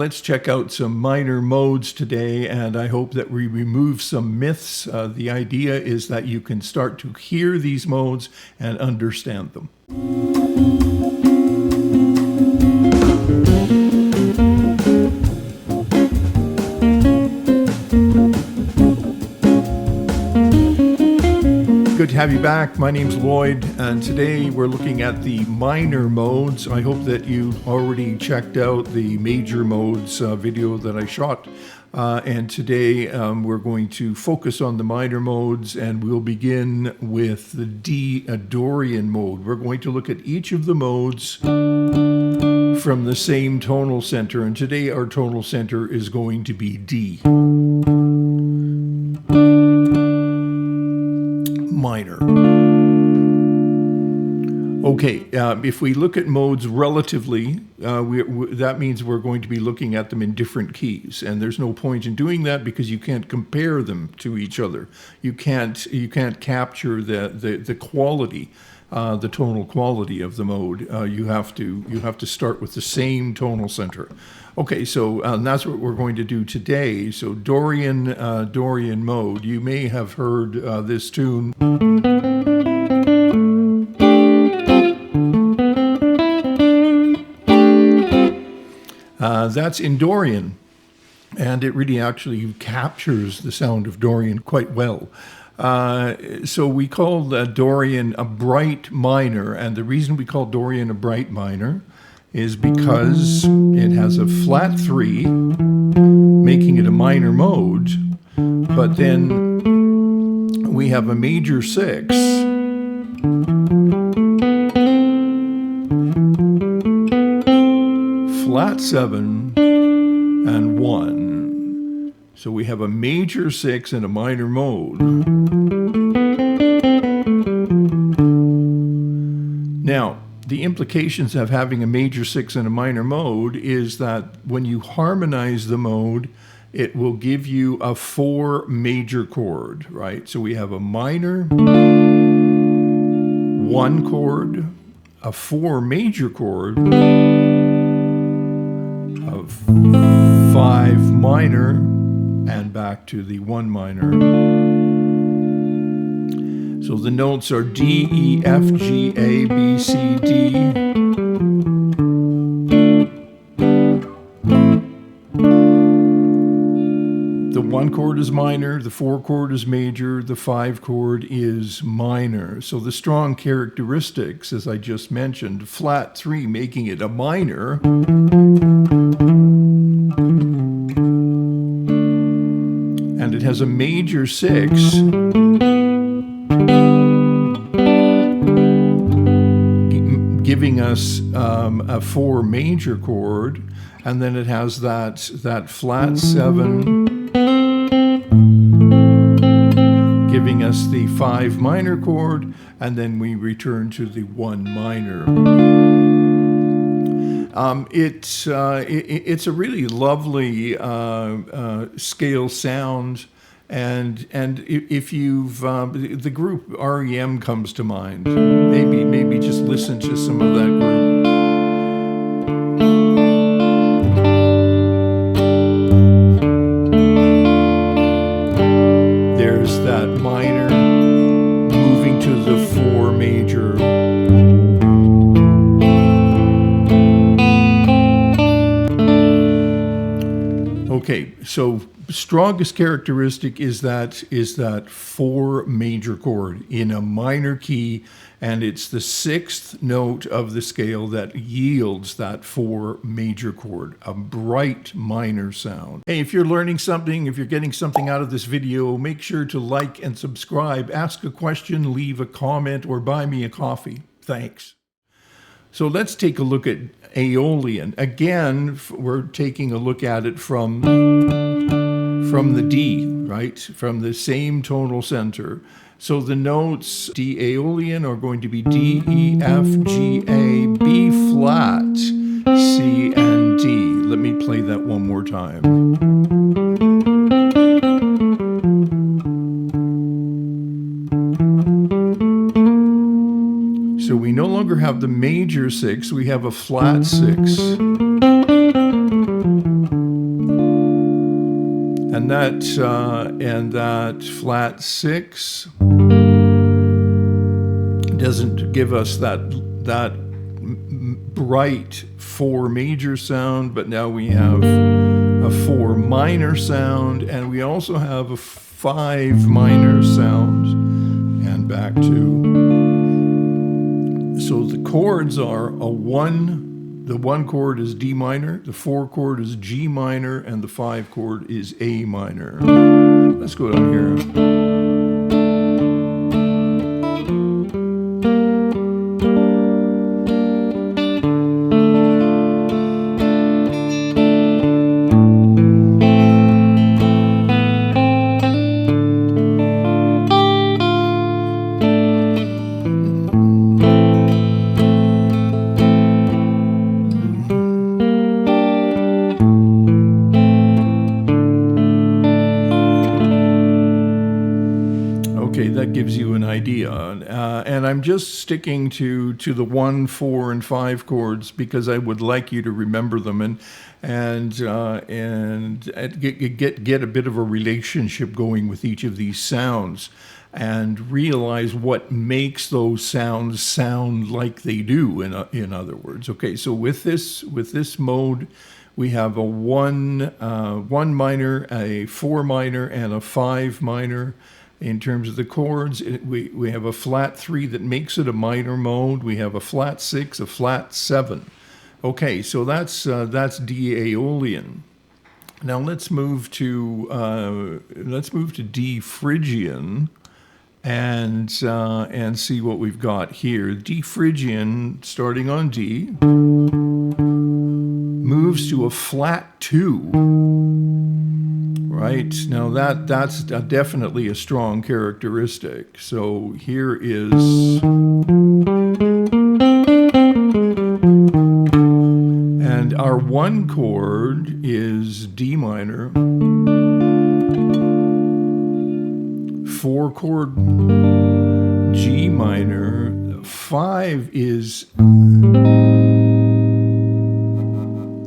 Let's check out some minor modes today, and I hope that we remove some myths. The idea is that you can start to hear these modes and understand them. Good to have you back. My name's Lloyd, and today we're looking at the minor modes. I hope that you already checked out the major modes video that I shot. And today we're going to focus on the minor modes, and we'll begin with the Dorian mode. We're going to look at each of the modes from the same tonal center, and today our tonal center is going to be D. Minor. Okay, if we look at modes relatively, that means we're going to be looking at them in different keys, and there's no point in doing that because you can't compare them to each other. You can't capture the quality, the tonal quality of the mode. You have to start with the same tonal center. Okay, so that's what we're going to do today. So Dorian mode. You may have heard this tune. That's in Dorian, and it really actually captures the sound of Dorian quite well. So we call Dorian a bright minor, and the reason we call Dorian a bright minor is because it has a flat 3, making it a minor mode, but then we have a major 6, flat 7, and 1. So we have a major 6 and a minor mode. Now, the implications of having a major 6 and a minor mode is that when you harmonize the mode, it will give you a 4 major chord, right? So we have a minor, 1 chord, a 4 major chord, a 5 minor, and back to the 1 minor. So the notes are D, E, F, G, A, B, C, D. The 1 chord is minor, the 4 chord is major, the 5 chord is minor. So the strong characteristics, as I just mentioned, flat 3 making it a minor, and it has a major 6, giving us a 4 major chord, and then it has that flat 7, giving us the 5 minor chord, and then we return to the 1 minor. It's a really lovely scale sound. And if you've the group REM comes to mind, maybe just listen to some of that group. There's that minor moving to the 4 major. Okay, so strongest characteristic is that 4 major chord in a minor key, and it's the 6th note of the scale that yields that 4 major chord, a bright minor sound. Hey, if you're learning something, if you're getting something out of this video, make sure to like and subscribe, ask a question, leave a comment, or buy me a coffee. Thanks. So let's take a look at Aeolian. Again, we're taking a look at it from the D, right? From the same tonal center. So the notes D Aeolian are going to be D, E, F, G, A, B flat, C, and D. Let me play that one more time. So we no longer have the major 6, we have a flat 6. that flat 6 doesn't give us that bright 4 major sound, but now we have a 4 minor sound, and we also have a 5 minor sound, and back to. So the chords are a 1. The 1 chord is D minor, the 4 chord is G minor, and the 5 chord is A minor. Let's go down here. That gives you an idea, and I'm just sticking to the 1, 4, and 5 chords because I would like you to remember them and get a bit of a relationship going with each of these sounds, and realize what makes those sounds sound like they do. In other words, okay. So with this mode, we have a 1 minor, a 4 minor, and a 5 minor. In terms of the chords, we have a flat 3 that makes it a minor mode. We have a flat 6, a flat 7. Okay, so that's D Aeolian. Now let's move to D Phrygian, and see what we've got here. D Phrygian, starting on D, moves to a flat 2. Right, now that's definitely a strong characteristic. So here is, and our 1 chord is D minor, 4 chord G minor, 5 is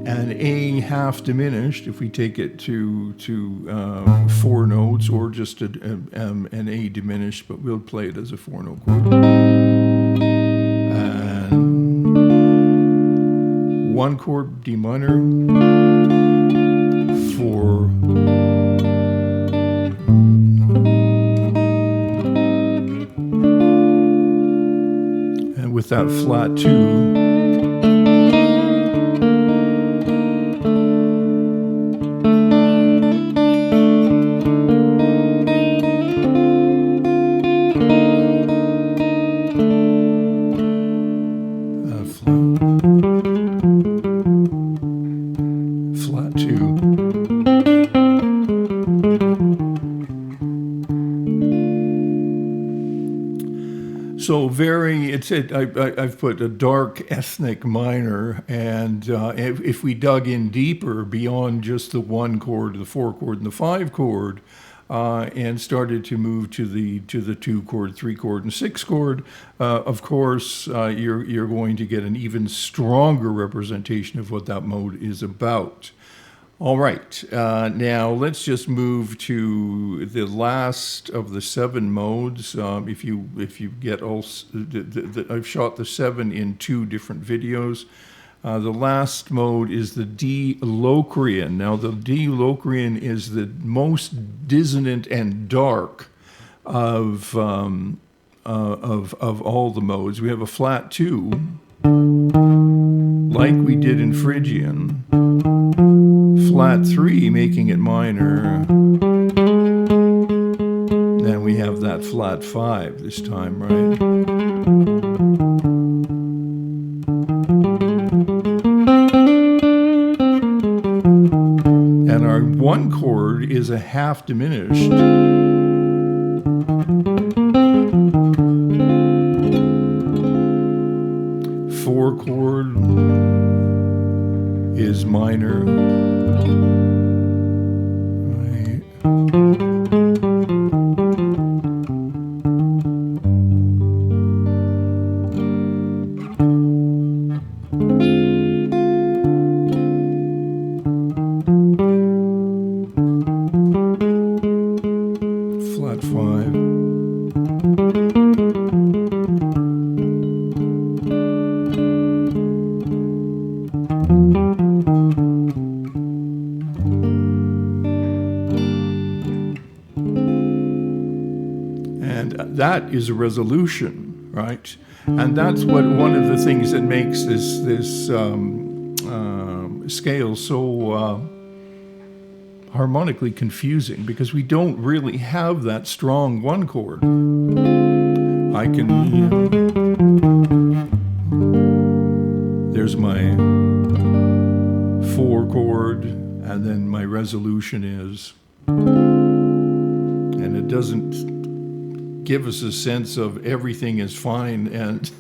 an A half diminished if we take it to 4 notes, or just an A diminished, but we'll play it as a 4-note chord. And 1 chord D minor, 4, and with that flat 2. So I've put a dark ethnic minor, and if we dug in deeper beyond just the 1 chord, the 4 chord, and the 5 chord, and started to move to the 2 chord, 3 chord, and 6 chord, of course, you're going to get an even stronger representation of what that mode is about. All right, now let's just move to the last of the 7 modes. If you get all, I've shot the 7 in 2 different videos. The last mode is the D Locrian. Now the D Locrian is the most dissonant and dark of all the modes. We have a flat 2, like we did in Phrygian. Flat 3, making it minor. Then we have that flat 5 this time, right? And our 1 chord is a half diminished. 4 chord is minor. Right. that is a resolution, right? And that's what one of the things that makes this scale so harmonically confusing, because we don't really have that strong one chord. I can, there's my 4 chord, and then my resolution is, and it doesn't give us a sense of everything is fine and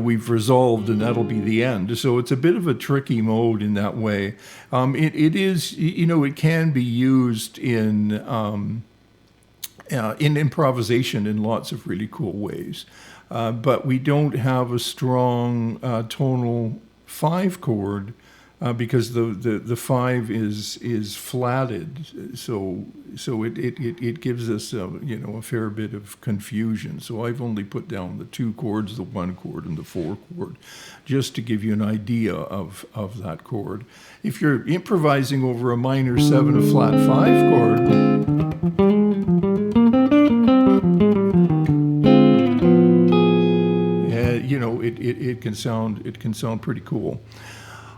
we've resolved and that'll be the end. So it's a bit of a tricky mode in that way. It is, it can be used in improvisation in lots of really cool ways, but we don't have a strong tonal 5 chord. Because the 5 is flatted, so it gives us a fair bit of confusion. So I've only put down the 2 chords, the 1 chord and the 4 chord, just to give you an idea of that chord. If you're improvising over a minor 7, a flat 5 chord, it can sound pretty cool.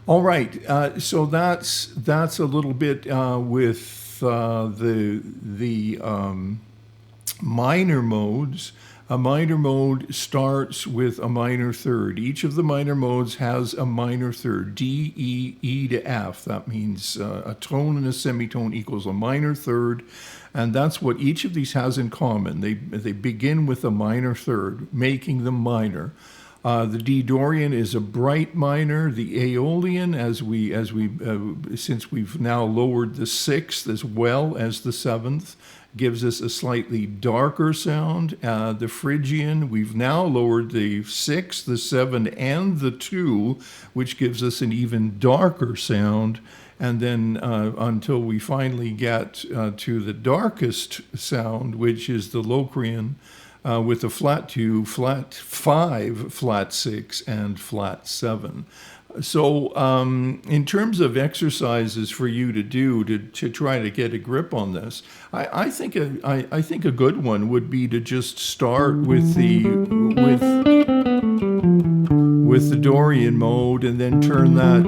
All right, so that's a little bit with the minor modes. A minor mode starts with a minor third. Each of the minor modes has a minor third, D, E, E to F. That means a tone and a semitone equals a minor third, and that's what each of these has in common. They begin with a minor third, making them minor. The D Dorian is a bright minor. The Aeolian, since we've now lowered the 6th as well as the 7th, gives us a slightly darker sound. The Phrygian, we've now lowered the 6, the 7, and the 2, which gives us an even darker sound. And then until we finally get to the darkest sound, which is the Locrian, with a flat 2, flat 5, flat 6, and flat 7. So in terms of exercises for you to do to try to get a grip on this, I think a good one would be to just start with the Dorian mode and then turn that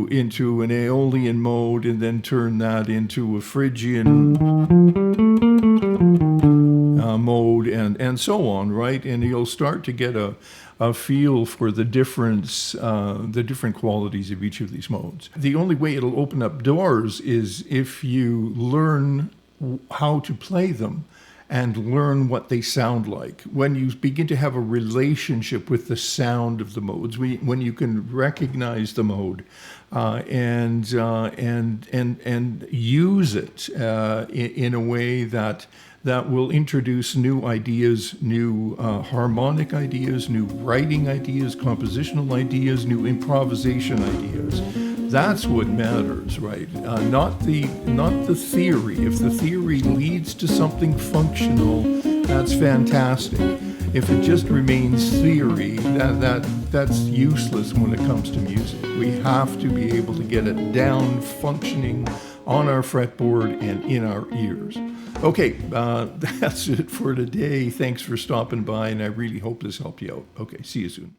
into an Aeolian mode, and then turn that into a Phrygian mode, and so on, right? And you'll start to get a feel for the different qualities of each of these modes. The only way it'll open up doors is if you learn how to play them and learn what they sound like. When you begin to have a relationship with the sound of the modes, when you can recognize the mode and use it in a way that will introduce new ideas, new harmonic ideas, new writing ideas, compositional ideas, new improvisation ideas. That's what matters, right? Not the theory. If the theory leads to something functional, that's fantastic. If it just remains theory, that's useless when it comes to music. We have to be able to get it down, functioning on our fretboard and in our ears. Okay, that's it for today. Thanks for stopping by, and I really hope this helped you out. Okay, see you soon.